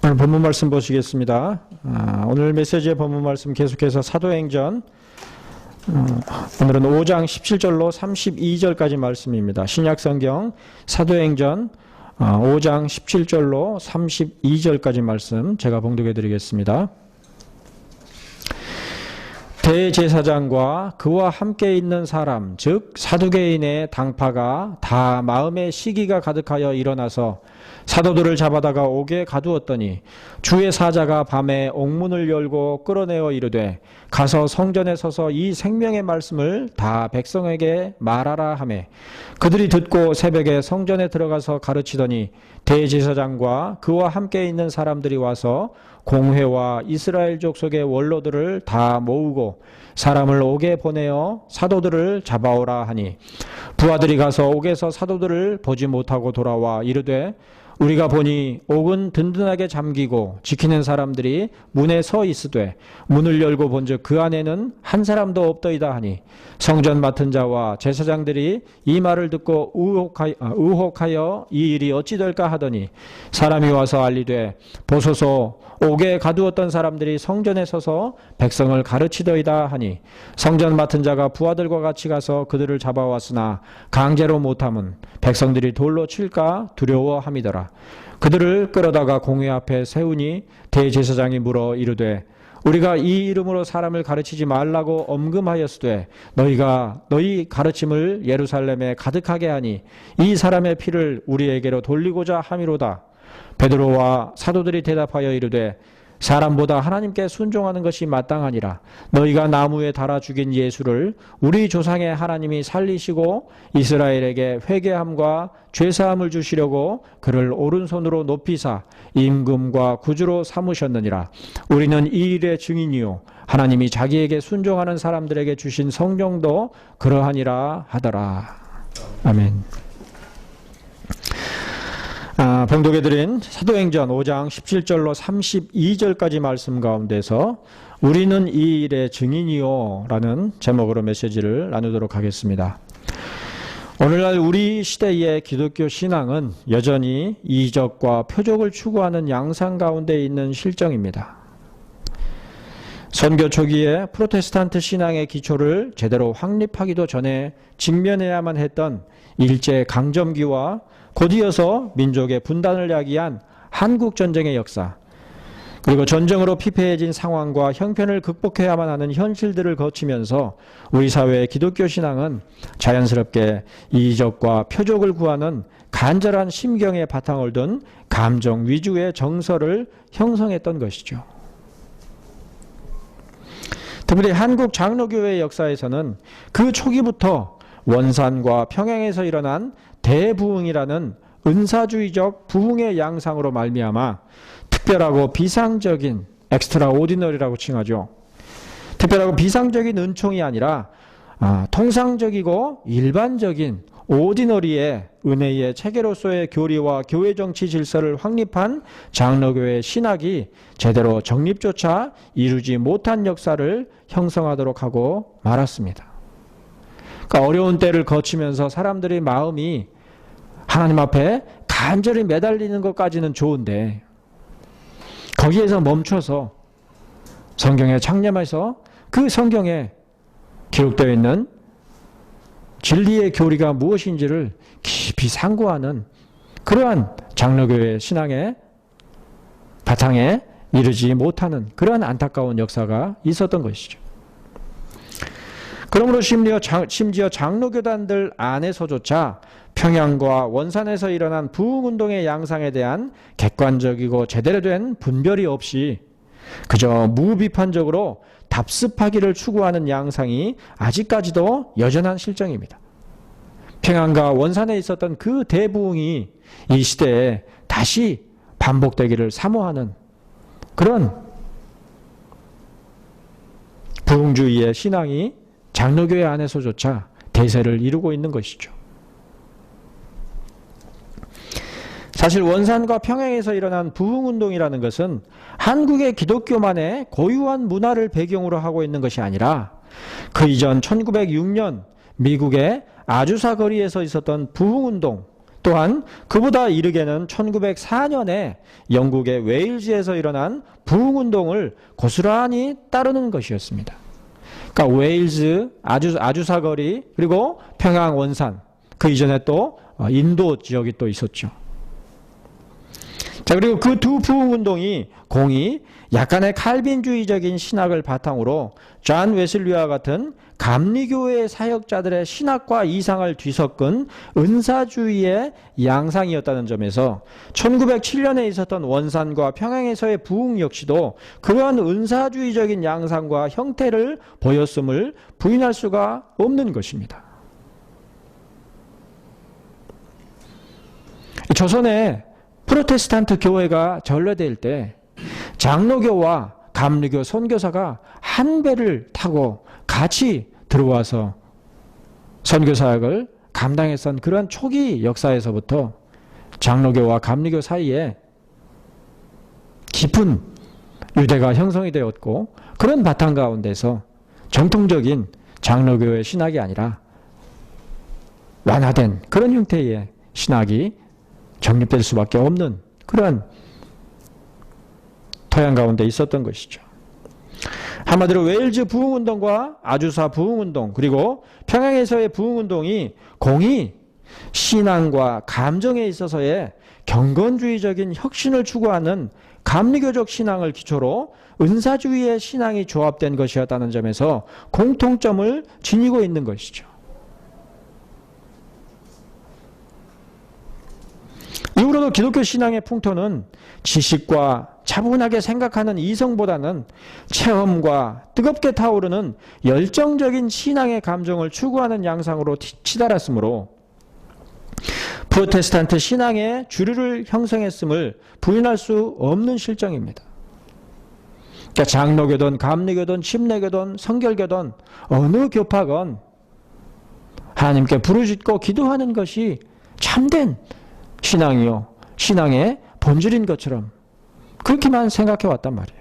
오늘 본문 말씀 보시겠습니다. 오늘 메시지의 본문 말씀 계속해서 사도행전 오늘은 5장 17절로 32절까지 말씀입니다. 신약성경 사도행전 5장 17절로 32절까지 말씀 제가 봉독해 드리겠습니다. 대제사장과 그와 함께 있는 사람 즉 사두개인의 당파가 다 마음에 시기가 가득하여 일어나서 사도들을 잡아다가 옥에 가두었더니 주의 사자가 밤에 옥문을 열고 끌어내어 이르되 가서 성전에 서서 이 생명의 말씀을 다 백성에게 말하라 하매 그들이 듣고 새벽에 성전에 들어가서 가르치더니 대제사장과 그와 함께 있는 사람들이 와서 공회와 이스라엘 족속의 원로들을 다 모으고 사람을 옥에 보내어 사도들을 잡아오라 하니 부하들이 가서 옥에서 사도들을 보지 못하고 돌아와 이르되 우리가 보니 옥은 든든하게 잠기고 지키는 사람들이 문에 서 있으되 문을 열고 본즉 그 안에는 한 사람도 없더이다 하니 성전 맡은 자와 제사장들이 이 말을 듣고 의혹하여 이 일이 어찌 될까 하더니 사람이 와서 알리되 보소서 옥에 가두었던 사람들이 성전에 서서 백성을 가르치더이다 하니 성전 맡은 자가 부하들과 같이 가서 그들을 잡아왔으나 강제로 못함은 백성들이 돌로 칠까 두려워함이더라. 그들을 끌어다가 공회 앞에 세우니 대제사장이 물어 이르되 우리가 이 이름으로 사람을 가르치지 말라고 엄금하였으되 너희가 너희 가르침을 예루살렘에 가득하게 하니 이 사람의 피를 우리에게로 돌리고자 함이로다. 베드로와 사도들이 대답하여 이르되 사람보다 하나님께 순종하는 것이 마땅하니라. 너희가 나무에 달아 죽인 예수를 우리 조상의 하나님이 살리시고 이스라엘에게 회개함과 죄사함을 주시려고 그를 오른손으로 높이사 임금과 구주로 삼으셨느니라. 우리는 이 일의 증인이요 하나님이 자기에게 순종하는 사람들에게 주신 성령도 그러하니라 하더라. 아멘. 봉독해드린 사도행전 5장 17절로 32절까지 말씀 가운데서 우리는 이 일의 증인이요 라는 제목으로 메시지를 나누도록 하겠습니다. 오늘날 우리 시대의 기독교 신앙은 여전히 이적과 표적을 추구하는 양상 가운데 있는 실정입니다. 선교 초기에 프로테스탄트 신앙의 기초를 제대로 확립하기도 전에 직면해야만 했던 일제강점기와 곧이어서 민족의 분단을 야기한 한국전쟁의 역사, 그리고 전쟁으로 피폐해진 상황과 형편을 극복해야만 하는 현실들을 거치면서 우리 사회의 기독교 신앙은 자연스럽게 이적과 표적을 구하는 간절한 심경의 바탕을 둔 감정 위주의 정서를 형성했던 것이죠. 특별히 한국 장로교회의 역사에서는 그 초기부터 원산과 평양에서 일어난 대부흥이라는 은사주의적 부흥의 양상으로 말미암아 특별하고 비상적인 엑스트라오디너리라고 칭하죠. 특별하고 비상적인 은총이 아니라 통상적이고 일반적인 오디너리의 은혜의 체계로서의 교리와 교회 정치 질서를 확립한 장로교회의 신학이 제대로 정립조차 이루지 못한 역사를 형성하도록 하고 말았습니다. 그러니까 어려운 때를 거치면서 사람들의 마음이 하나님 앞에 간절히 매달리는 것까지는 좋은데 거기에서 멈춰서 성경에 창념해서 그 성경에 기록되어 있는 진리의 교리가 무엇인지를 깊이 상고하는 그러한 장로교회 신앙의 바탕에 이르지 못하는 그러한 안타까운 역사가 있었던 것이죠. 그러므로 심지어 장로교단들 안에서조차 평양과 원산에서 일어난 부흥운동의 양상에 대한 객관적이고 제대로 된 분별이 없이 그저 무비판적으로 답습하기를 추구하는 양상이 아직까지도 여전한 실정입니다. 평양과 원산에 있었던 그 대부흥이 이 시대에 다시 반복되기를 사모하는 그런 부흥주의의 신앙이 장로교회 안에서조차 대세를 이루고 있는 것이죠. 사실 원산과 평양에서 일어난 부흥운동이라는 것은 한국의 기독교만의 고유한 문화를 배경으로 하고 있는 것이 아니라 그 이전 1906년 미국의 아주사 거리에서 있었던 부흥운동, 또한 그보다 이르게는 1904년에 영국의 웨일즈에서 일어난 부흥운동을 고스란히 따르는 것이었습니다. 그러니까 웨일즈, 아주사거리, 그리고 평양 원산, 그 이전에 또 인도 지역이 또 있었죠. 자, 그리고 그 두 부흥운동이 공이 약간의 칼빈주의적인 신학을 바탕으로 존 웨슬리와 같은 감리교회 사역자들의 신학과 이상을 뒤섞은 은사주의의 양상이었다는 점에서 1907년에 있었던 원산과 평양에서의 부흥 역시도 그러한 은사주의적인 양상과 형태를 보였음을 부인할 수가 없는 것입니다. 조선에 프로테스탄트 교회가 전래될 때 장로교와 감리교 선교사가 한 배를 타고 같이 들어와서 선교사역을 감당했던 그런 초기 역사에서부터 장로교와 감리교 사이에 깊은 유대가 형성이 되었고, 그런 바탕 가운데서 정통적인 장로교의 신학이 아니라 완화된 그런 형태의 신학이 정립될 수밖에 없는 그런 토양 가운데 있었던 것이죠. 한마디로 웨일즈 부흥운동과 아주사 부흥운동, 그리고 평양에서의 부흥운동이 공이 신앙과 감정에 있어서의 경건주의적인 혁신을 추구하는 감리교적 신앙을 기초로 은사주의의 신앙이 조합된 것이었다는 점에서 공통점을 지니고 있는 것이죠. 이후로도 기독교 신앙의 풍토는 지식과 차분하게 생각하는 이성보다는 체험과 뜨겁게 타오르는 열정적인 신앙의 감정을 추구하는 양상으로 치달았으므로 프로테스탄트 신앙의 주류를 형성했음을 부인할 수 없는 실정입니다. 그러니까 장로교든 감리교든 침례교든 성결교든 어느 교파건 하나님께 부르짖고 기도하는 것이 참된 신앙이요, 신앙의 본질인 것처럼 그렇게만 생각해 왔단 말이에요.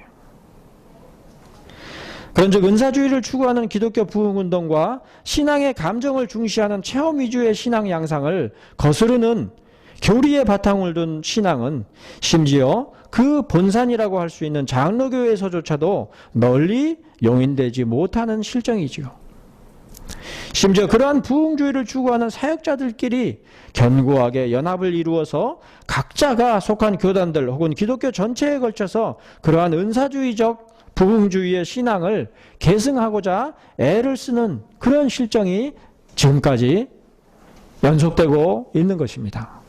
그런즉 은사주의를 추구하는 기독교 부흥운동과 신앙의 감정을 중시하는 체험 위주의 신앙 양상을 거스르는 교리의 바탕을 둔 신앙은 심지어 그 본산이라고 할 수 있는 장로교에서조차도 널리 용인되지 못하는 실정이지요. 심지어 그러한 부흥주의를 추구하는 사역자들끼리 견고하게 연합을 이루어서 각자가 속한 교단들 혹은 기독교 전체에 걸쳐서 그러한 은사주의적 부흥주의의 신앙을 계승하고자 애를 쓰는 그런 실정이 지금까지 연속되고 있는 것입니다.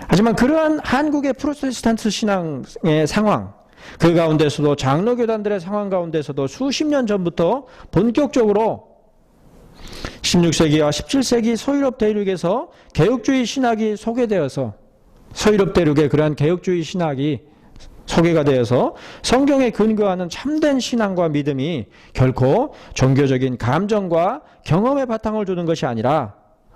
하지만 그러한 한국의 프로테스탄트 신앙의 상황, 그 가운데서도 장로교단들의 상황 가운데서도 수십 년 전부터 본격적으로 16세기와 17세기 서유럽 대륙에서 개혁주의 신학이 소개되어서 서유럽 대륙의 그러한 개혁주의 신학이 소개가 되어서 성경에 근거하는 참된 신앙과 믿음이 결코 종교적인 감정과 경험의 바탕을 두는 것이 아니라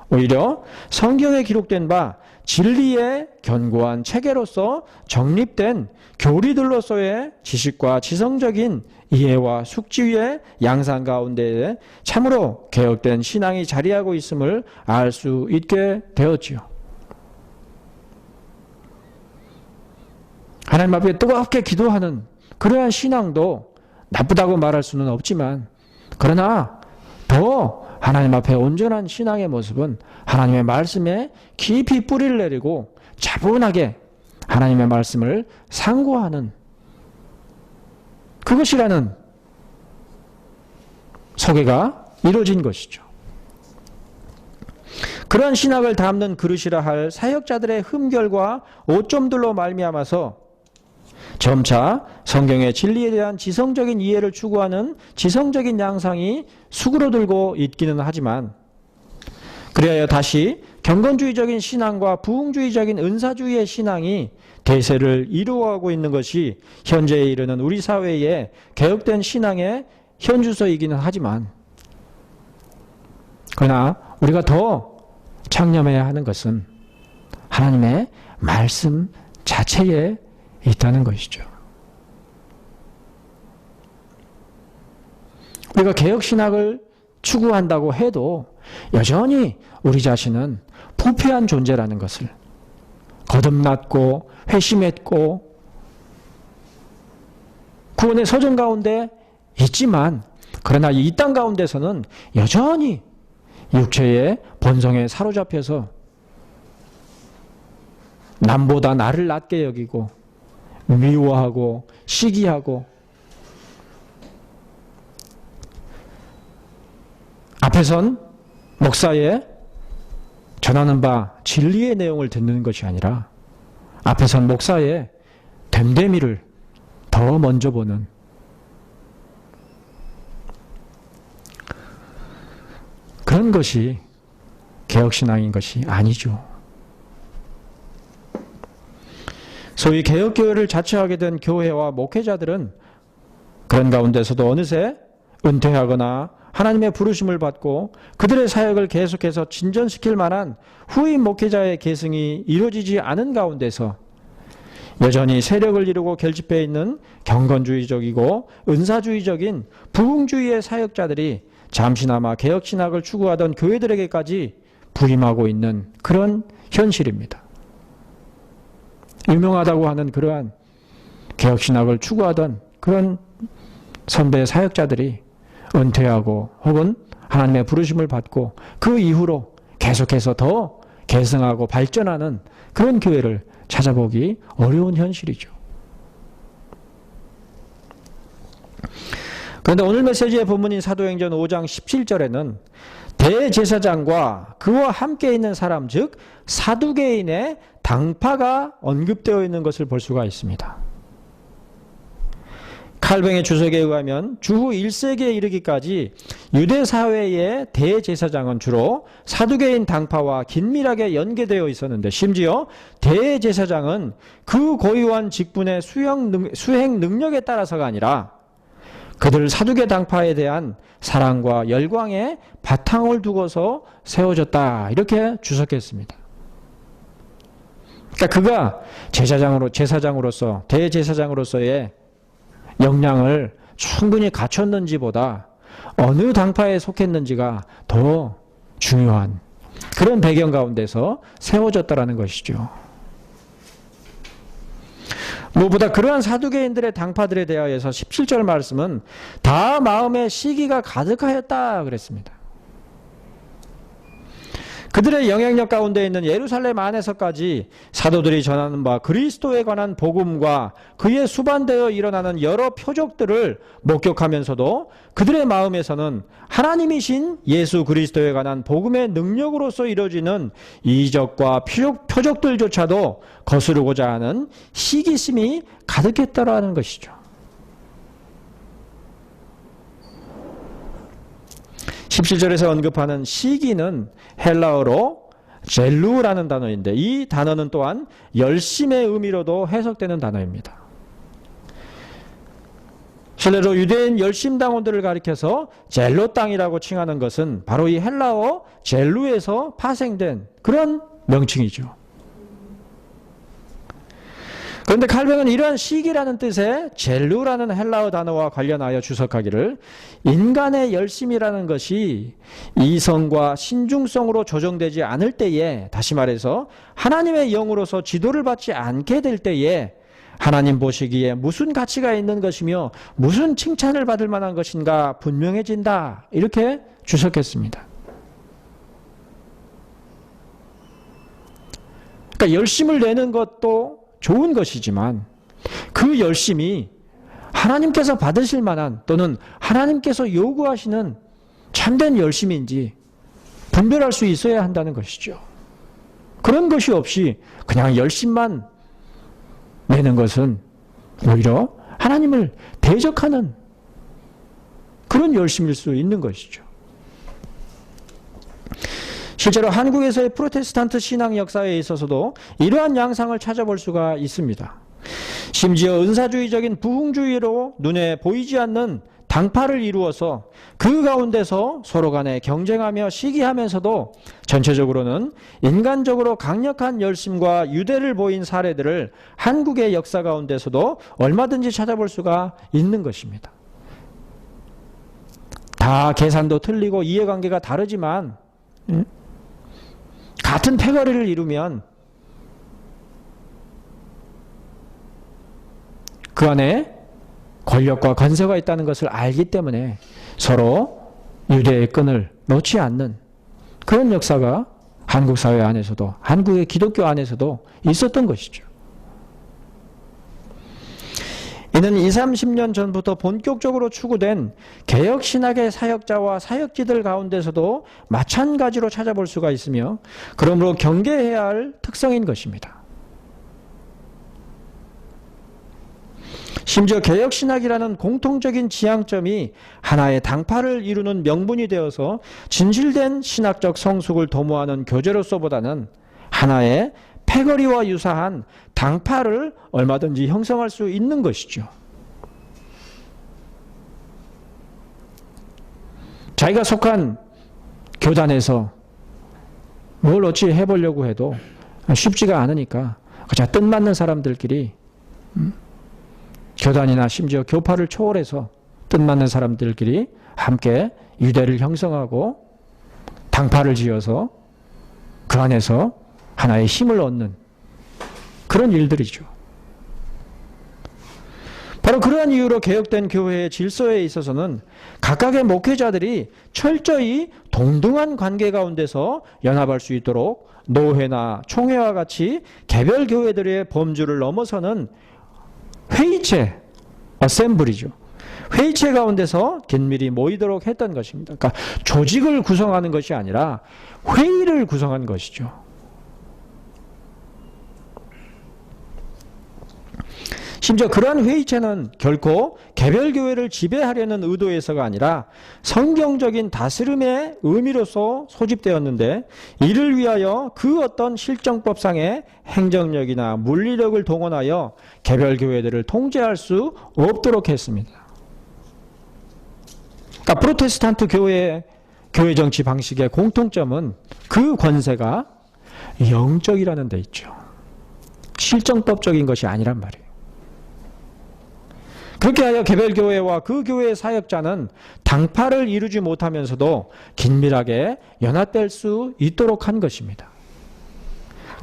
오히려 성경에 기록된 바 진리의 견고한 체계로서 정립된 교리들로서의 지식과 지성적인 이해와 숙지의 양상 가운데에 참으로 개혁된 신앙이 자리하고 있음을 알 수 있게 되었지요. 하나님 앞에 뜨겁게 기도하는 그러한 신앙도 나쁘다고 말할 수는 없지만, 그러나 더 하나님 앞에 온전한 신앙의 모습은 하나님의 말씀에 깊이 뿌리를 내리고 차분하게 하나님의 말씀을 상고하는 그것이라는 소개가 이루어진 것이죠. 그러한 신학을 담는 그릇이라 할 사역자들의 흠결과 오점들로 말미암아서 점차 성경의 진리에 대한 지성적인 이해를 추구하는 지성적인 양상이 수그러들고 있기는 하지만, 그리하여 다시 경건주의적인 신앙과 부흥주의적인 은사주의의 신앙이 대세를 이루어가고 있는 것이 현재에 이르는 우리 사회의 개혁된 신앙의 현주소이기는 하지만, 그러나 우리가 더 창념해야 하는 것은 하나님의 말씀 자체에 있다는 것이죠. 우리가 개혁신학을 추구한다고 해도 여전히 우리 자신은 부패한 존재라는 것을, 거듭났고 회심했고 구원의 서정 가운데 있지만, 그러나 이 땅 가운데서는 여전히 육체의 본성에 사로잡혀서 남보다 나를 낮게 여기고 미워하고 시기하고, 앞에선 목사의 전하는 바 진리의 내용을 듣는 것이 아니라 앞에선 목사의 됨됨이를 더 먼저 보는, 그런 것이 개혁신앙인 것이 아니죠. 소위 개혁교회를 자처하게 된 교회와 목회자들은 그런 가운데서도 어느새 은퇴하거나 하나님의 부르심을 받고 그들의 사역을 계속해서 진전시킬 만한 후임 목회자의 계승이 이루어지지 않은 가운데서 여전히 세력을 이루고 결집해 있는 경건주의적이고 은사주의적인 부흥주의의 사역자들이 잠시나마 개혁신학을 추구하던 교회들에게까지 부임하고 있는 그런 현실입니다. 유명하다고 하는 그러한 개혁신학을 추구하던 그런 선배 사역자들이 은퇴하고 혹은 하나님의 부르심을 받고 그 이후로 계속해서 더 계승하고 발전하는 그런 교회를 찾아보기 어려운 현실이죠. 그런데 오늘 메시지의 본문인 사도행전 5장 17절에는 대제사장과 그와 함께 있는 사람, 즉 사두개인의 당파가 언급되어 있는 것을 볼 수가 있습니다. 칼뱅의 주석에 의하면 주후 1세기에 이르기까지 유대 사회의 대제사장은 주로 사두개인 당파와 긴밀하게 연계되어 있었는데, 심지어 대제사장은 그 고유한 직분의 수행 능력에 따라서가 아니라 그들 사두개 당파에 대한 사랑과 열광에 바탕을 두고서 세워졌다, 이렇게 주석했습니다. 그러니까 그가 제사장으로서 대제사장으로서의 역량을 충분히 갖췄는지보다 어느 당파에 속했는지가 더 중요한 그런 배경 가운데서 세워졌다라는 것이죠. 무엇보다 그러한 사두개인들의 당파들에 대하여서 17절 말씀은 다 마음에 시기가 가득하였다 그랬습니다. 그들의 영향력 가운데 있는 예루살렘 안에서까지 사도들이 전하는 바 그리스도에 관한 복음과 그에 수반되어 일어나는 여러 표적들을 목격하면서도 그들의 마음에서는 하나님이신 예수 그리스도에 관한 복음의 능력으로서 이루어지는 이적과 표적들조차도 거스르고자 하는 시기심이 가득했다라는 것이죠. 17절에서 언급하는 시기는 헬라어로 젤루라는 단어인데, 이 단어는 또한 열심의 의미로도 해석되는 단어입니다. 실례로 유대인 열심당원들을 가리켜서 젤로 땅이라고 칭하는 것은 바로 이 헬라어 젤루에서 파생된 그런 명칭이죠. 그런데 칼뱅은 이러한 시기라는 뜻의 젤루라는 헬라어 단어와 관련하여 주석하기를, 인간의 열심이라는 것이 이성과 신중성으로 조정되지 않을 때에, 다시 말해서 하나님의 영으로서 지도를 받지 않게 될 때에 하나님 보시기에 무슨 가치가 있는 것이며 무슨 칭찬을 받을 만한 것인가 분명해진다, 이렇게 주석했습니다. 그러니까 열심을 내는 것도 좋은 것이지만 그 열심이 하나님께서 받으실 만한 또는 하나님께서 요구하시는 참된 열심인지 분별할 수 있어야 한다는 것이죠. 그런 것이 없이 그냥 열심만 내는 것은 오히려 하나님을 대적하는 그런 열심일 수 있는 것이죠. 실제로 한국에서의 프로테스탄트 신앙 역사에 있어서도 이러한 양상을 찾아볼 수가 있습니다. 심지어 은사주의적인 부흥주의로 눈에 보이지 않는 당파를 이루어서 그 가운데서 서로 간에 경쟁하며 시기하면서도 전체적으로는 인간적으로 강력한 열심과 유대를 보인 사례들을 한국의 역사 가운데서도 얼마든지 찾아볼 수가 있는 것입니다. 다 계산도 틀리고 이해관계가 다르지만 같은 패거리를 이루면 그 안에 권력과 권세가 있다는 것을 알기 때문에 서로 유대의 끈을 놓지 않는 그런 역사가 한국 사회 안에서도, 한국의 기독교 안에서도 있었던 것이죠. 이는 20, 30년 전부터 본격적으로 추구된 개혁신학의 사역자와 사역지들 가운데서도 마찬가지로 찾아볼 수가 있으며, 그러므로 경계해야 할 특성인 것입니다. 심지어 개혁신학이라는 공통적인 지향점이 하나의 당파를 이루는 명분이 되어서 진실된 신학적 성숙을 도모하는 교제로서보다는 하나의 패거리와 유사한 당파를 얼마든지 형성할 수 있는 것이죠. 자기가 속한 교단에서 뭘 어찌 해보려고 해도 쉽지가 않으니까 그저 뜻맞는 사람들끼리 교단이나 심지어 교파를 초월해서 뜻맞는 사람들끼리 함께 유대를 형성하고 당파를 지어서 그 안에서 하나의 힘을 얻는 그런 일들이죠. 바로 그러한 이유로 개혁된 교회의 질서에 있어서는 각각의 목회자들이 철저히 동등한 관계 가운데서 연합할 수 있도록 노회나 총회와 같이 개별 교회들의 범주를 넘어서는 회의체, 어셈블이죠. 회의체 가운데서 긴밀히 모이도록 했던 것입니다. 그러니까 조직을 구성하는 것이 아니라 회의를 구성한 것이죠. 심지어 그러한 회의체는 결코 개별 교회를 지배하려는 의도에서가 아니라 성경적인 다스림의 의미로서 소집되었는데, 이를 위하여 그 어떤 실정법상의 행정력이나 물리력을 동원하여 개별 교회들을 통제할 수 없도록 했습니다. 그러니까 프로테스탄트 교회 정치 방식의 공통점은 그 권세가 영적이라는 데 있죠. 실정법적인 것이 아니란 말이에요. 그렇게 하여 개별 교회와 그 교회의 사역자는 당파를 이루지 못하면서도 긴밀하게 연합될 수 있도록 한 것입니다.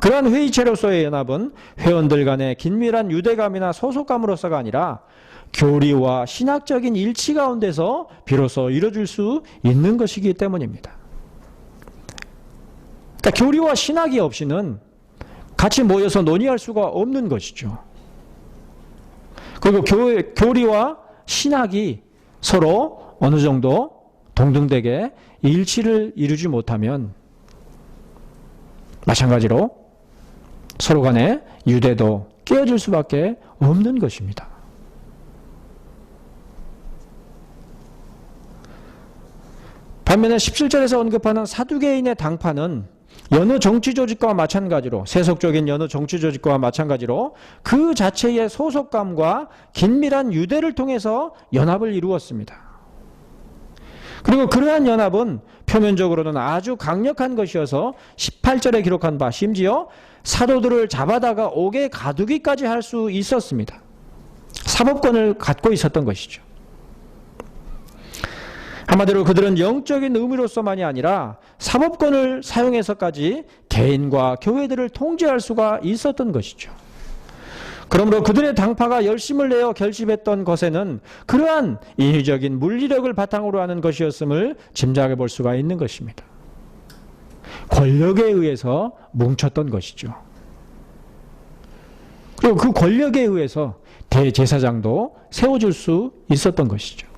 그러한 회의체로서의 연합은 회원들 간의 긴밀한 유대감이나 소속감으로서가 아니라 교리와 신학적인 일치 가운데서 비로소 이루어질 수 있는 것이기 때문입니다. 그러니까 교리와 신학이 없이는 같이 모여서 논의할 수가 없는 것이죠. 그리고 교리와 신학이 서로 어느 정도 동등되게 일치를 이루지 못하면 마찬가지로 서로 간의 유대도 깨어질 수밖에 없는 것입니다. 반면에 17절에서 언급하는 사두개인의 당파는 여느 정치 조직과 마찬가지로, 세속적인 여느 정치 조직과 마찬가지로 그 자체의 소속감과 긴밀한 유대를 통해서 연합을 이루었습니다. 그리고 그러한 연합은 표면적으로는 아주 강력한 것이어서 18절에 기록한 바 심지어 사도들을 잡아다가 옥에 가두기까지 할 수 있었습니다. 사법권을 갖고 있었던 것이죠. 한마디로 그들은 영적인 의미로서만이 아니라 사법권을 사용해서까지 개인과 교회들을 통제할 수가 있었던 것이죠. 그러므로 그들의 당파가 열심을 내어 결집했던 것에는 그러한 인위적인 물리력을 바탕으로 하는 것이었음을 짐작해 볼 수가 있는 것입니다. 권력에 의해서 뭉쳤던 것이죠. 그리고 그 권력에 의해서 대제사장도 세워줄 수 있었던 것이죠.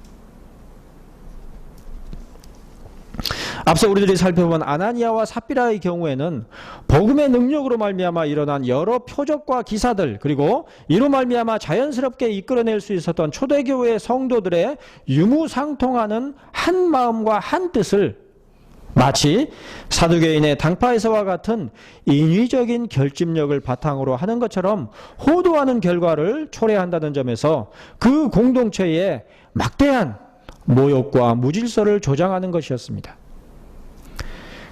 앞서 우리들이 살펴본 아나니아와 삽비라의 경우에는 복음의 능력으로 말미암아 일어난 여러 표적과 기사들, 그리고 이로 말미암아 자연스럽게 이끌어낼 수 있었던 초대교회의 성도들의 유무상통하는 한 마음과 한 뜻을 마치 사두개인의 당파에서와 같은 인위적인 결집력을 바탕으로 하는 것처럼 호도하는 결과를 초래한다는 점에서 그 공동체의 막대한 모욕과 무질서를 조장하는 것이었습니다.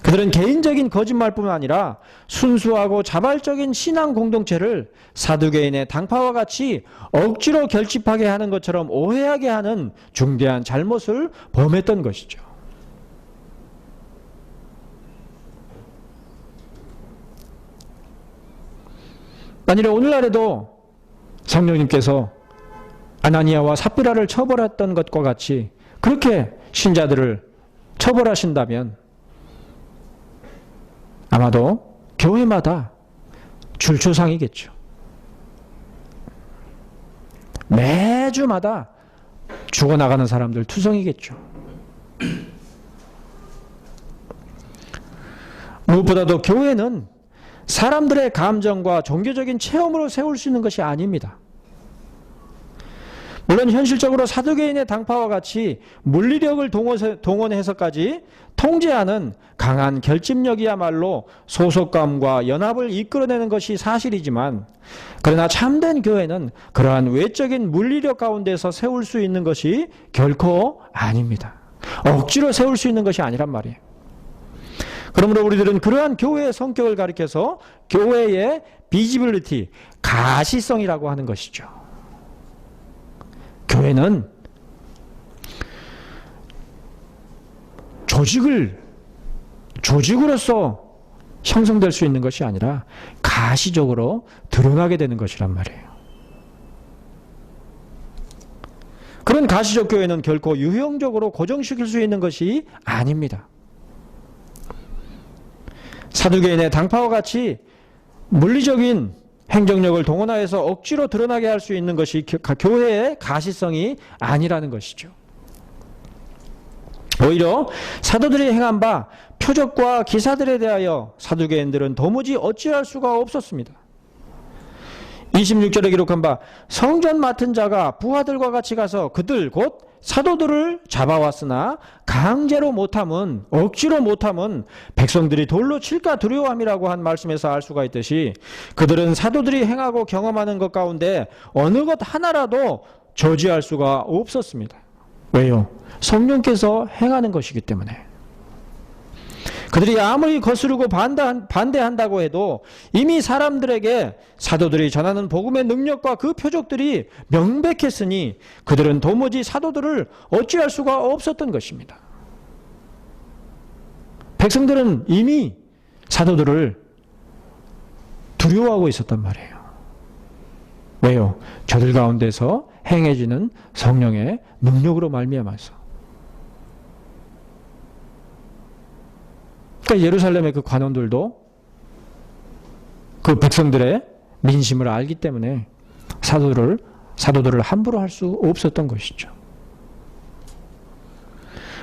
그들은 개인적인 거짓말뿐만 아니라 순수하고 자발적인 신앙 공동체를 사두개인의 당파와 같이 억지로 결집하게 하는 것처럼 오해하게 하는 중대한 잘못을 범했던 것이죠. 만일에 오늘날에도 성령님께서 아나니아와 삽비라를 처벌했던 것과 같이 그렇게 신자들을 처벌하신다면 아마도 교회마다 줄초상이겠죠. 매주마다 죽어나가는 사람들 투성이겠죠. 무엇보다도 교회는 사람들의 감정과 종교적인 체험으로 세울 수 있는 것이 아닙니다. 물론 현실적으로 사두개인의 당파와 같이 물리력을 동원해서까지 통제하는 강한 결집력이야말로 소속감과 연합을 이끌어내는 것이 사실이지만, 그러나 참된 교회는 그러한 외적인 물리력 가운데서 세울 수 있는 것이 결코 아닙니다. 억지로 세울 수 있는 것이 아니란 말이에요. 그러므로 우리들은 그러한 교회의 성격을 가리켜서 교회의 비지빌리티, 가시성이라고 하는 것이죠. 교회는 조직으로서 형성될 수 있는 것이 아니라 가시적으로 드러나게 되는 것이란 말이에요. 그런 가시적 교회는 결코 유형적으로 고정시킬 수 있는 것이 아닙니다. 사두개인의 당파와 같이 물리적인 행정력을 동원하여서 억지로 드러나게 할 수 있는 것이 교회의 가시성이 아니라는 것이죠. 오히려 사도들이 행한 바 표적과 기사들에 대하여 사두개인들은 도무지 어찌할 수가 없었습니다. 26절에 기록한 바 성전 맡은 자가 부하들과 같이 가서 그들 곧 사도들을 잡아왔으나 강제로 못함은, 억지로 못함은 백성들이 돌로 칠까 두려워함이라고 한 말씀에서 알 수가 있듯이 그들은 사도들이 행하고 경험하는 것 가운데 어느 것 하나라도 저지할 수가 없었습니다. 왜요? 성령께서 행하는 것이기 때문에. 그들이 아무리 거스르고 반대한다고 해도 이미 사람들에게 사도들이 전하는 복음의 능력과 그 표적들이 명백했으니 그들은 도무지 사도들을 어찌할 수가 없었던 것입니다. 백성들은 이미 사도들을 두려워하고 있었단 말이에요. 왜요? 저들 가운데서 행해지는 성령의 능력으로 말미암아서. 그러니까 예루살렘의 그 관원들도 그 백성들의 민심을 알기 때문에 사도들을 함부로 할 수 없었던 것이죠.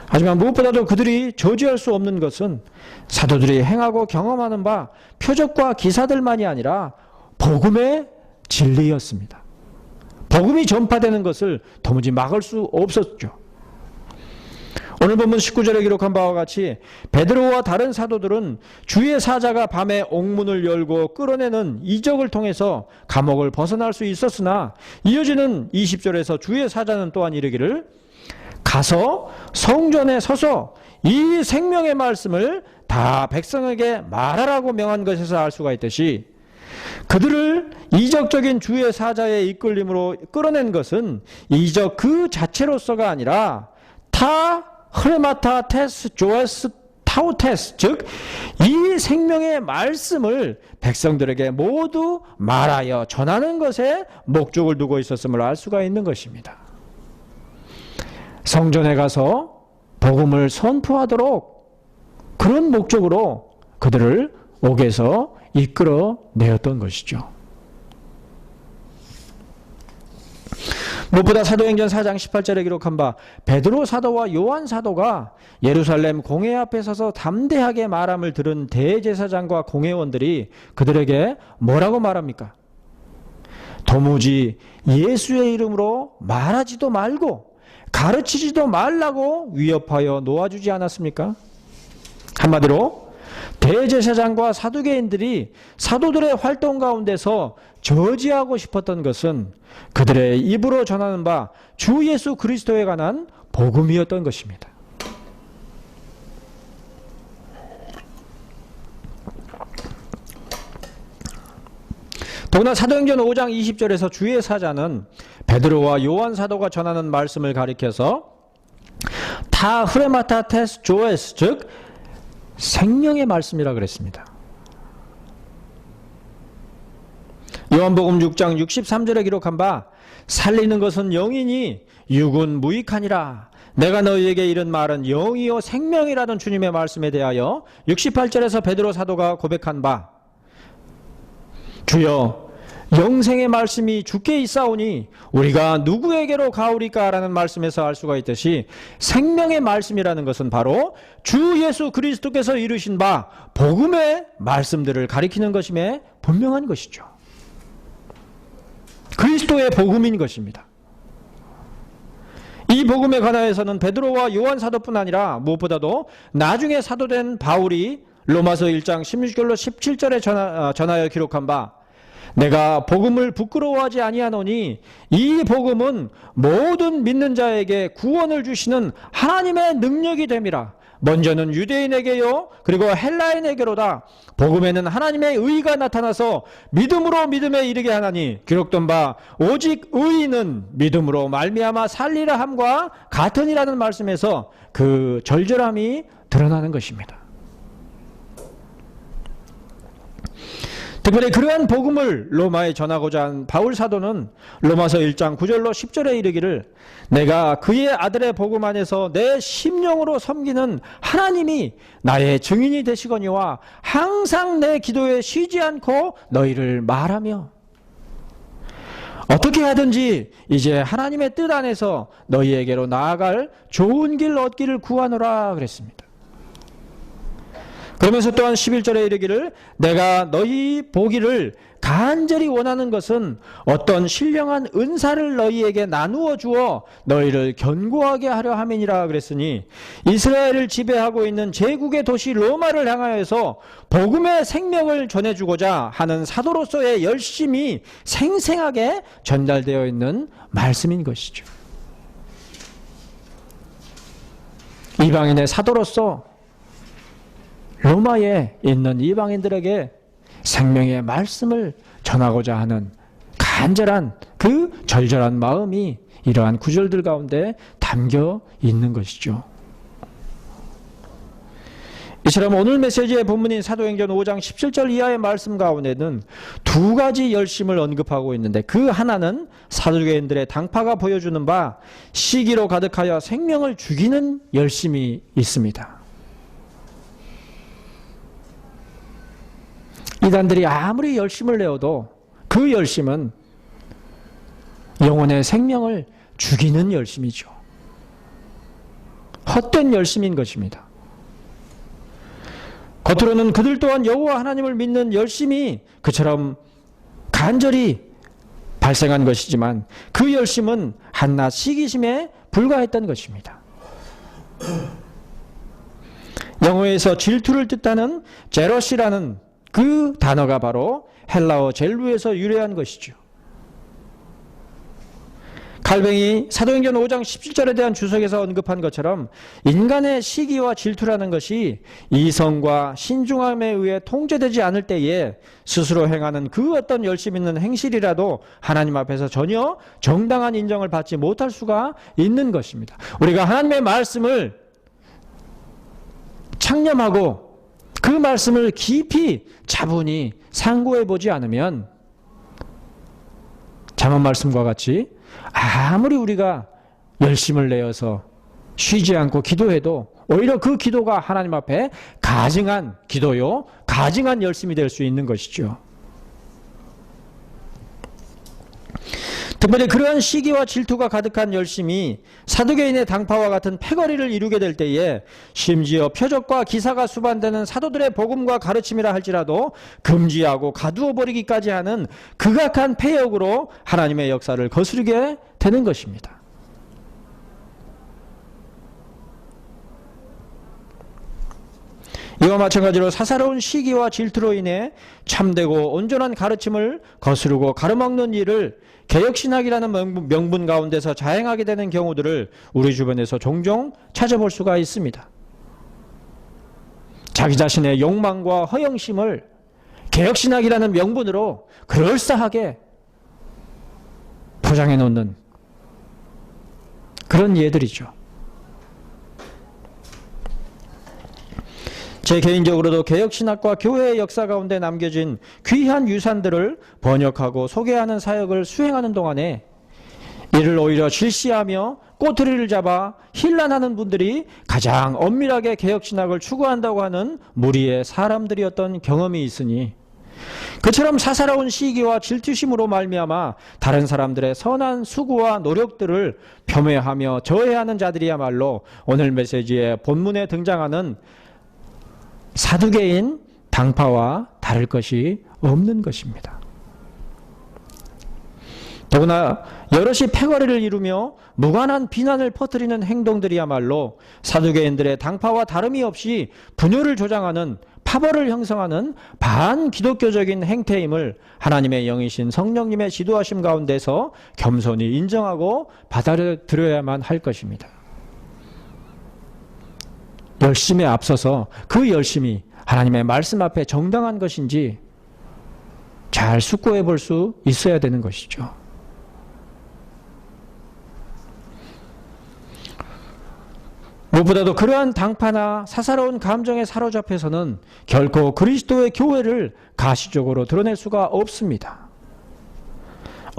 하지만 무엇보다도 그들이 저지할 수 없는 것은 사도들이 행하고 경험하는 바 표적과 기사들만이 아니라 복음의 진리였습니다. 복음이 전파되는 것을 도무지 막을 수 없었죠. 오늘 본문 19절에 기록한 바와 같이 베드로와 다른 사도들은 주의 사자가 밤에 옥문을 열고 끌어내는 이적을 통해서 감옥을 벗어날 수 있었으나, 이어지는 20절에서 주의 사자는 또한 이르기를 가서 성전에 서서 이 생명의 말씀을 다 백성에게 말하라고 명한 것에서 알 수가 있듯이, 그들을 이적적인 주의 사자의 이끌림으로 끌어낸 것은 이적 그 자체로서가 아니라 흐레마타 테스 조에스 타우테스, 즉 이 생명의 말씀을 백성들에게 모두 말하여 전하는 것에 목적을 두고 있었음을 알 수가 있는 것입니다. 성전에 가서 복음을 선포하도록 그런 목적으로 그들을 옥에서 이끌어내었던 것이죠. 무엇보다 사도행전 4장 18절에 기록한 바 베드로 사도와 요한 사도가 예루살렘 공회 앞에 서서 담대하게 말함을 들은 대제사장과 공회원들이 그들에게 뭐라고 말합니까? 도무지 예수의 이름으로 말하지도 말고 가르치지도 말라고 위협하여 놓아주지 않았습니까? 한마디로 대제사장과 사두개인들이 사도들의 활동 가운데서 저지하고 싶었던 것은 그들의 입으로 전하는 바 주 예수 그리스도에 관한 복음이었던 것입니다. 더구나 사도행전 5장 20절에서 주의 사자는 베드로와 요한 사도가 전하는 말씀을 가리켜서 타 후레마타 테스 조에스, 즉 생명의 말씀이라 그랬습니다. 요한복음 6장 63절에 기록한 바 살리는 것은 영이니 육은 무익하니라. 내가 너희에게 이른 말은 영이요 생명이라는 주님의 말씀에 대하여 68절에서 베드로 사도가 고백한 바 주여 영생의 말씀이 주께 있사오니 우리가 누구에게로 가오리까 라는 말씀에서 알 수가 있듯이 생명의 말씀이라는 것은 바로 주 예수 그리스도께서 이루신 바 복음의 말씀들을 가리키는 것임에 분명한 것이죠. 그리스도의 복음인 것입니다. 이 복음에 관하여서는 베드로와 요한 사도뿐 아니라 무엇보다도 나중에 사도된 바울이 로마서 1장 16절로 17절에 전하여 기록한 바 내가 복음을 부끄러워하지 아니하노니 이 복음은 모든 믿는 자에게 구원을 주시는 하나님의 능력이 됨이라. 먼저는 유대인에게요 그리고 헬라인에게로다. 복음에는 하나님의 의가 나타나서 믿음으로 믿음에 이르게 하나니 기록된 바 오직 의인은 믿음으로 말미암아 살리라 함과 같으니라는 말씀에서 그 절절함이 드러나는 것입니다. 특별히 그러한 복음을 로마에 전하고자 한 바울 사도는 로마서 1장 9절로 10절에 이르기를 내가 그의 아들의 복음 안에서 내 심령으로 섬기는 하나님이 나의 증인이 되시거니와 항상 내 기도에 쉬지 않고 너희를 말하며 어떻게 하든지 이제 하나님의 뜻 안에서 너희에게로 나아갈 좋은 길 얻기를 구하노라 그랬습니다. 그러면서 또한 11절에 이르기를 내가 너희 보기를 간절히 원하는 것은 어떤 신령한 은사를 너희에게 나누어 주어 너희를 견고하게 하려 함이니라 그랬으니 이스라엘을 지배하고 있는 제국의 도시 로마를 향하여서 복음의 생명을 전해주고자 하는 사도로서의 열심이 생생하게 전달되어 있는 말씀인 것이죠. 이방인의 사도로서 로마에 있는 이방인들에게 생명의 말씀을 전하고자 하는 간절한 그 절절한 마음이 이러한 구절들 가운데 담겨 있는 것이죠. 이처럼 오늘 메시지의 본문인 사도행전 5장 17절 이하의 말씀 가운데는 두 가지 열심을 언급하고 있는데 그 하나는 사두개인들의 당파가 보여주는 바 시기로 가득하여 생명을 죽이는 열심이 있습니다. 이단들이 아무리 열심을 내어도 그 열심은 영혼의 생명을 죽이는 열심이죠. 헛된 열심인 것입니다. 겉으로는 그들 또한 여호와 하나님을 믿는 열심이 그처럼 간절히 발생한 것이지만 그 열심은 한낱 시기심에 불과했던 것입니다. 영어에서 질투를 뜻하는 제러시라는 그 단어가 바로 헬라어 젤루에서 유래한 것이죠. 칼뱅이 사도행전 5장 17절에 대한 주석에서 언급한 것처럼 인간의 시기와 질투라는 것이 이성과 신중함에 의해 통제되지 않을 때에 스스로 행하는 그 어떤 열심 있는 행실이라도 하나님 앞에서 전혀 정당한 인정을 받지 못할 수가 있는 것입니다. 우리가 하나님의 말씀을 창념하고 그 말씀을 깊이 차분히 상고해 보지 않으면 잠언 말씀과 같이 아무리 우리가 열심을 내어서 쉬지 않고 기도해도 오히려 그 기도가 하나님 앞에 가증한 기도요, 가증한 열심이 될 수 있는 것이죠. 특별히 그러한 시기와 질투가 가득한 열심이 사두개인의 당파와 같은 패거리를 이루게 될 때에 심지어 표적과 기사가 수반되는 사도들의 복음과 가르침이라 할지라도 금지하고 가두어 버리기까지 하는 극악한 패역으로 하나님의 역사를 거스르게 되는 것입니다. 이와 마찬가지로 사사로운 시기와 질투로 인해 참되고 온전한 가르침을 거스르고 가로막는 일을 개혁신학이라는 명분 가운데서 자행하게 되는 경우들을 우리 주변에서 종종 찾아볼 수가 있습니다. 자기 자신의 욕망과 허영심을 개혁신학이라는 명분으로 그럴싸하게 포장해 놓는 그런 예들이죠. 제 개인적으로도 개혁신학과 교회의 역사 가운데 남겨진 귀한 유산들을 번역하고 소개하는 사역을 수행하는 동안에 이를 오히려 질시하며 꼬투리를 잡아 힐난하는 분들이 가장 엄밀하게 개혁신학을 추구한다고 하는 무리의 사람들이었던 경험이 있으니 그처럼 사사로운 시기와 질투심으로 말미암아 다른 사람들의 선한 수고와 노력들을 폄훼하며 저해하는 자들이야말로 오늘 메시지의 본문에 등장하는 사두개인 당파와 다를 것이 없는 것입니다. 더구나 여럿이 패거리를 이루며 무관한 비난을 퍼뜨리는 행동들이야말로 사두개인들의 당파와 다름이 없이 분열을 조장하는 파벌을 형성하는 반기독교적인 행태임을 하나님의 영이신 성령님의 지도하심 가운데서 겸손히 인정하고 받아들여야만 할 것입니다. 열심에 앞서서 그 열심이 하나님의 말씀 앞에 정당한 것인지 잘 숙고해 볼 수 있어야 되는 것이죠. 무엇보다도 그러한 당파나 사사로운 감정에 사로잡혀서는 결코 그리스도의 교회를 가시적으로 드러낼 수가 없습니다.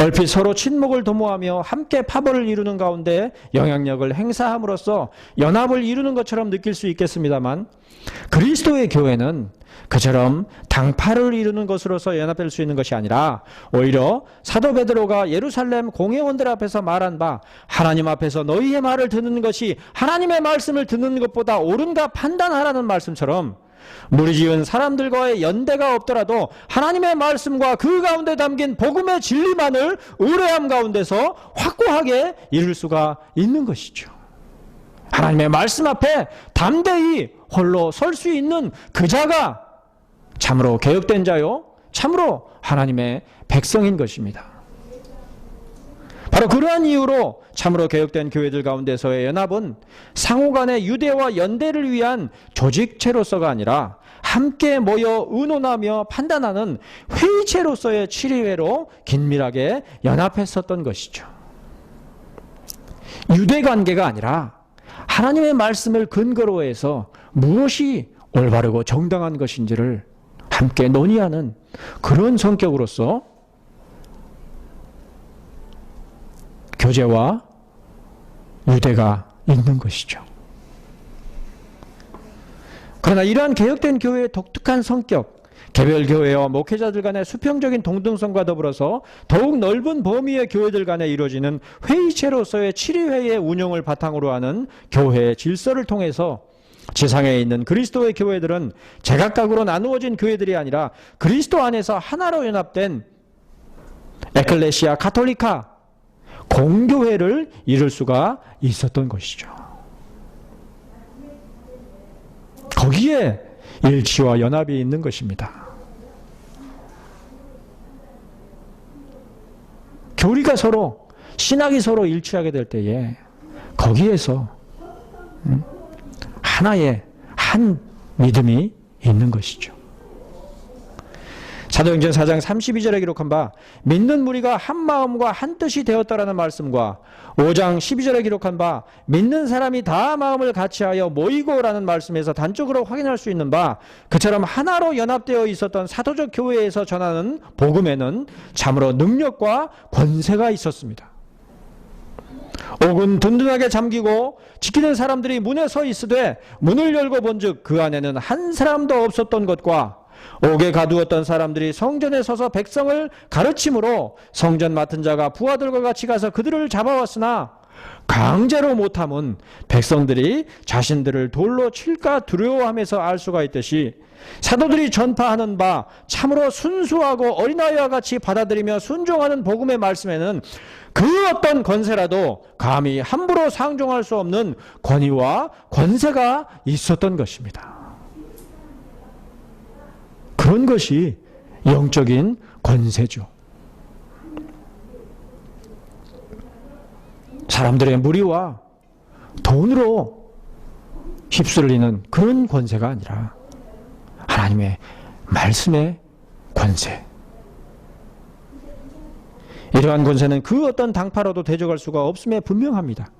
얼핏 서로 친목을 도모하며 함께 파벌을 이루는 가운데 영향력을 행사함으로써 연합을 이루는 것처럼 느낄 수 있겠습니다만 그리스도의 교회는 그처럼 당파를 이루는 것으로서 연합될 수 있는 것이 아니라 오히려 사도 베드로가 예루살렘 공회원들 앞에서 말한 바 하나님 앞에서 너희의 말을 듣는 것이 하나님의 말씀을 듣는 것보다 옳은가 판단하라는 말씀처럼 무리지은 사람들과의 연대가 없더라도 하나님의 말씀과 그 가운데 담긴 복음의 진리만을 의뢰함 가운데서 확고하게 이룰 수가 있는 것이죠. 하나님의 말씀 앞에 담대히 홀로 설 수 있는 그 자가 참으로 개혁된 자요, 참으로 하나님의 백성인 것입니다. 바로 그러한 이유로 참으로 개혁된 교회들 가운데서의 연합은 상호간의 유대와 연대를 위한 조직체로서가 아니라 함께 모여 의논하며 판단하는 회의체로서의 치리회로 긴밀하게 연합했었던 것이죠. 유대관계가 아니라 하나님의 말씀을 근거로 해서 무엇이 올바르고 정당한 것인지를 함께 논의하는 그런 성격으로서 교제와 유대가 있는 것이죠. 그러나 이러한 개혁된 교회의 독특한 성격, 개별 교회와 목회자들 간의 수평적인 동등성과 더불어서 더욱 넓은 범위의 교회들 간에 이루어지는 회의체로서의 치리회의 운영을 바탕으로 하는 교회의 질서를 통해서 지상에 있는 그리스도의 교회들은 제각각으로 나누어진 교회들이 아니라 그리스도 안에서 하나로 연합된 에클레시아 카톨리카 공교회를 이룰 수가 있었던 것이죠. 거기에 일치와 연합이 있는 것입니다. 교리가 서로, 신학이 서로 일치하게 될 때에 거기에서 하나의 한 믿음이 있는 것이죠. 사도행전 4장 32절에 기록한 바 믿는 무리가 한 마음과 한 뜻이 되었다라는 말씀과 5장 12절에 기록한 바 믿는 사람이 다 마음을 같이하여 모이고라는 말씀에서 단적으로 확인할 수 있는 바 그처럼 하나로 연합되어 있었던 사도적 교회에서 전하는 복음에는 참으로 능력과 권세가 있었습니다. 옥은 든든하게 잠기고 지키는 사람들이 문에 서 있으되 문을 열고 본즉 그 안에는 한 사람도 없었던 것과 옥에 가두었던 사람들이 성전에 서서 백성을 가르침으로 성전 맡은 자가 부하들과 같이 가서 그들을 잡아왔으나 강제로 못함은 백성들이 자신들을 돌로 칠까 두려워하면서 알 수가 있듯이 사도들이 전파하는 바 참으로 순수하고 어린아이와 같이 받아들이며 순종하는 복음의 말씀에는 그 어떤 권세라도 감히 함부로 상종할 수 없는 권위와 권세가 있었던 것입니다. 그런 것이 영적인 권세죠. 사람들의 무리와 돈으로 휩쓸리는 그런 권세가 아니라 하나님의 말씀의 권세. 이러한 권세는 그 어떤 당파로도 대적할 수가 없음에 분명합니다.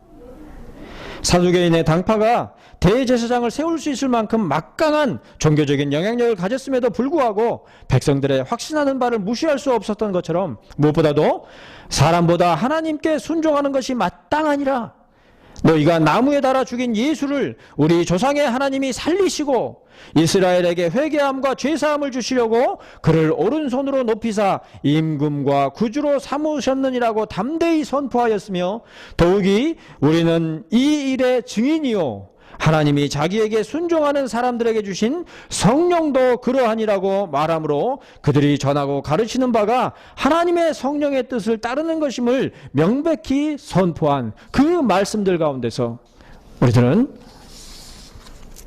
사두개인의 당파가 대제사장을 세울 수 있을 만큼 막강한 종교적인 영향력을 가졌음에도 불구하고 백성들의 확신하는 바를 무시할 수 없었던 것처럼 무엇보다도 사람보다 하나님께 순종하는 것이 마땅하니라. 너희가 나무에 달아 죽인 예수를 우리 조상의 하나님이 살리시고 이스라엘에게 회개함과 죄사함을 주시려고 그를 오른손으로 높이사 임금과 구주로 삼으셨느니라고 담대히 선포하였으며 더욱이 우리는 이 일의 증인이요 하나님이 자기에게 순종하는 사람들에게 주신 성령도 그러하니라고 말하므로 그들이 전하고 가르치는 바가 하나님의 성령의 뜻을 따르는 것임을 명백히 선포한 그 말씀들 가운데서 우리들은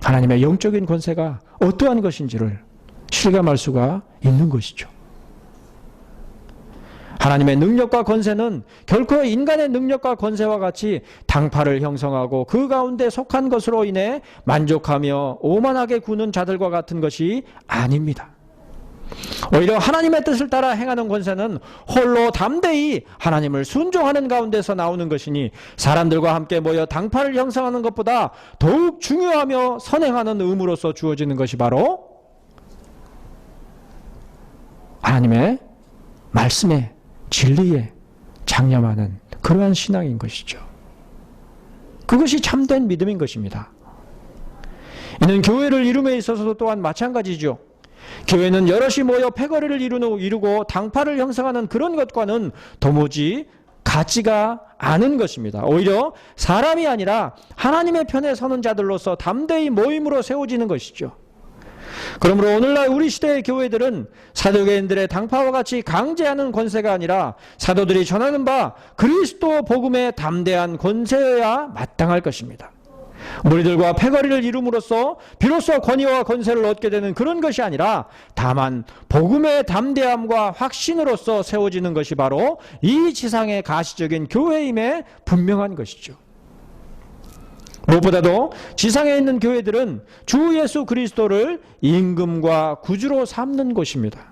하나님의 영적인 권세가 어떠한 것인지를 실감할 수가 있는 것이죠. 하나님의 능력과 권세는 결코 인간의 능력과 권세와 같이 당파를 형성하고 그 가운데 속한 것으로 인해 만족하며 오만하게 구는 자들과 같은 것이 아닙니다. 오히려 하나님의 뜻을 따라 행하는 권세는 홀로 담대히 하나님을 순종하는 가운데서 나오는 것이니 사람들과 함께 모여 당파를 형성하는 것보다 더욱 중요하며 선행하는 의무로서 주어지는 것이 바로 하나님의 말씀에 진리에 장념하는 그러한 신앙인 것이죠. 그것이 참된 믿음인 것입니다. 이는 교회를 이룸에 있어서도 또한 마찬가지죠. 교회는 여럿이 모여 패거리를 이루고 당파를 형성하는 그런 것과는 도무지 같지가 않은 것입니다. 오히려 사람이 아니라 하나님의 편에 서는 자들로서 담대히 모임으로 세워지는 것이죠. 그러므로 오늘날 우리 시대의 교회들은 사도개인들의 당파와 같이 강제하는 권세가 아니라 사도들이 전하는 바 그리스도 복음의 담대한 권세여야 마땅할 것입니다. 무리들과 패거리를 이룸으로써 비로소 권위와 권세를 얻게 되는 그런 것이 아니라 다만 복음의 담대함과 확신으로서 세워지는 것이 바로 이 지상의 가시적인 교회임에 분명한 것이죠. 무엇보다도 지상에 있는 교회들은 주 예수 그리스도를 임금과 구주로 삼는 곳입니다.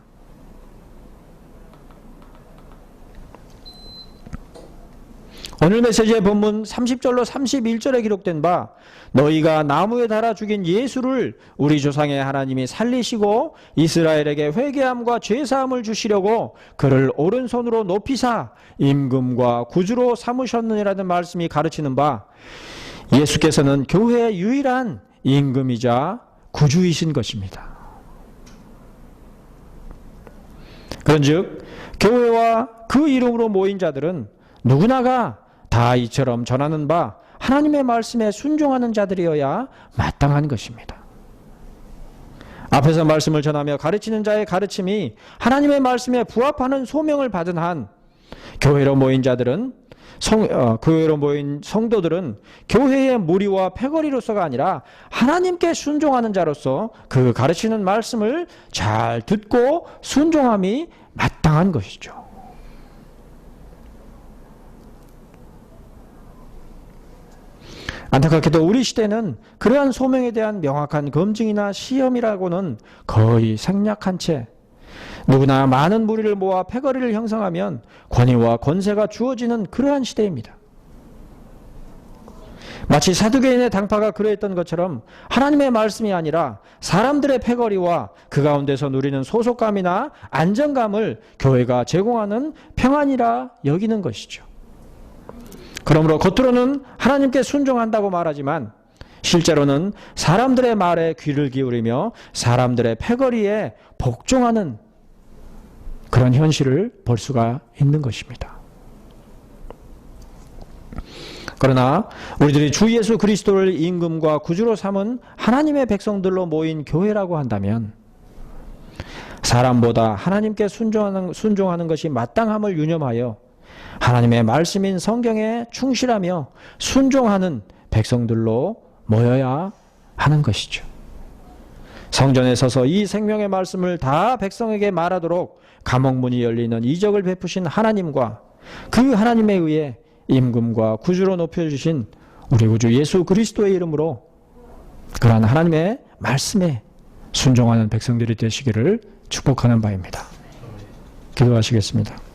오늘 메시지의 본문 30절로 31절에 기록된 바 너희가 나무에 달아 죽인 예수를 우리 조상의 하나님이 살리시고 이스라엘에게 회개함과 죄사함을 주시려고 그를 오른손으로 높이사 임금과 구주로 삼으셨느니라는 말씀이 가르치는 바 예수께서는 교회의 유일한 임금이자 구주이신 것입니다. 그런즉 교회와 그 이름으로 모인 자들은 누구나가 다 이처럼 전하는 바 하나님의 말씀에 순종하는 자들이어야 마땅한 것입니다. 앞에서 말씀을 전하며 가르치는 자의 가르침이 하나님의 말씀에 부합하는 소명을 받은 한 교회로 모인 자들은 교회로 모인 성도들은 교회의 무리와 패거리로서가 아니라 하나님께 순종하는 자로서 그 가르치는 말씀을 잘 듣고 순종함이 마땅한 것이죠. 안타깝게도 우리 시대는 그러한 소명에 대한 명확한 검증이나 시험이라고는 거의 생략한 채 누구나 많은 무리를 모아 패거리를 형성하면 권위와 권세가 주어지는 그러한 시대입니다. 마치 사두개인의 당파가 그러했던 것처럼 하나님의 말씀이 아니라 사람들의 패거리와 그 가운데서 누리는 소속감이나 안정감을 교회가 제공하는 평안이라 여기는 것이죠. 그러므로 겉으로는 하나님께 순종한다고 말하지만 실제로는 사람들의 말에 귀를 기울이며 사람들의 패거리에 복종하는 그런 현실을 볼 수가 있는 것입니다. 그러나 우리들이 주 예수 그리스도를 임금과 구주로 삼은 하나님의 백성들로 모인 교회라고 한다면 사람보다 하나님께 순종하는 것이 마땅함을 유념하여 하나님의 말씀인 성경에 충실하며 순종하는 백성들로 모여야 하는 것이죠. 성전에 서서 이 생명의 말씀을 다 백성에게 말하도록 감옥문이 열리는 이적을 베푸신 하나님과 그 하나님에 의해 임금과 구주로 높여주신 우리 구주 예수 그리스도의 이름으로 그러한 하나님의 말씀에 순종하는 백성들이 되시기를 축복하는 바입니다. 기도하시겠습니다.